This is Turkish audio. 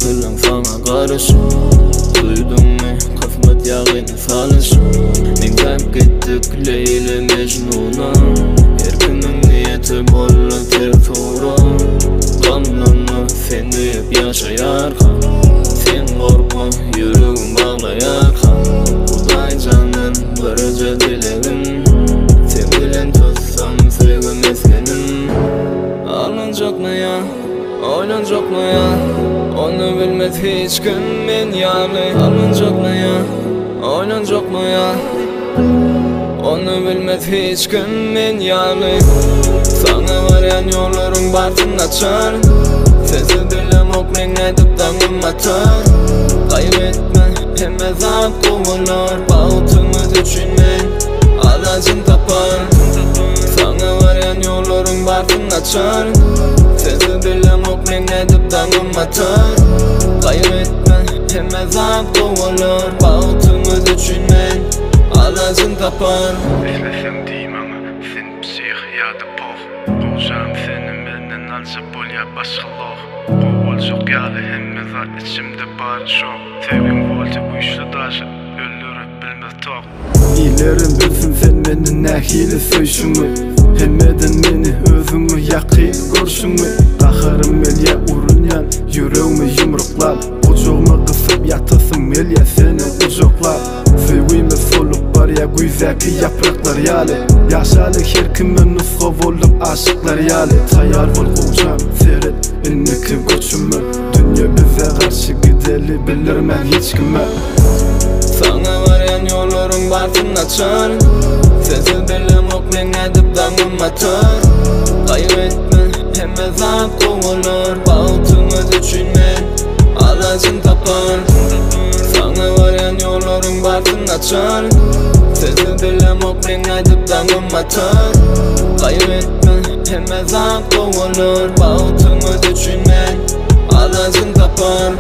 bilen sana karışım. Duydun mu kafmat yağını falışım. Men kayıp gittik Leyla Mecnun'a. Her kimin niyeti bolla tertura. Gamlanma sen deyip yaşayarkan. Sen korkma yüreğim bağlayarkan. Kuday canın barıca dileğim. Sen bilen tutsam sevgim eskenim. Alınacak mı ya, oynanacak mı ya? Onu bilmez hiç kim men yani. Alınacak mı ya, oynanacak mı ya? Onu bilmez hiç kim men yani. Sana varayan yolların bartın açar. Sesi bilem ok men edip dağım atar. Kaybetme hem ezap kovalar. Bağıtımız için men alacın tapar. Sana varayan yolların bartın açar. Sesi bilem ok men edip dağım atar. Kaybetme hem ezap kovalar. Bağıtımız için men alacın tapar. Esnesem diyeyim ama sen psihiyatı poh. Kovacağım senin benden alca bol ya başkalık. Kovalcık yalı hem zat içimde bari şok. Sevgim volca bu işli daşı öldürüp bilmez tok. İlerim bilsin sen meni nahili söýşüňi. Hemmeden meni özüňi ýaky görşüňi. Gaharym melýä urunýan yüreğimi yumruklap. Uçuğumu kısıp yatasım melýä seni uçuklap. Sevgimi solup bar ya güzäki yapraklar ýaly. Yaşalyk her kimin nusga bolup aşyklar ýaly. Taýýar bol gowjam seret inniki göçümi. Dünýä bize garşy gideli bilirmen hiç kime. Sana varayan yolların bartın açar. Sesi bilem ok men edip dağım atar. Kaybetme hem ezap kovalar. Bağıtımız için men alacın tapar. Sana varayan yolların bartın açar. Sesi bilem ok men edip dağım atar. Kaybetme hem ezap kovalar. Bağıtımız için men alacın tapar.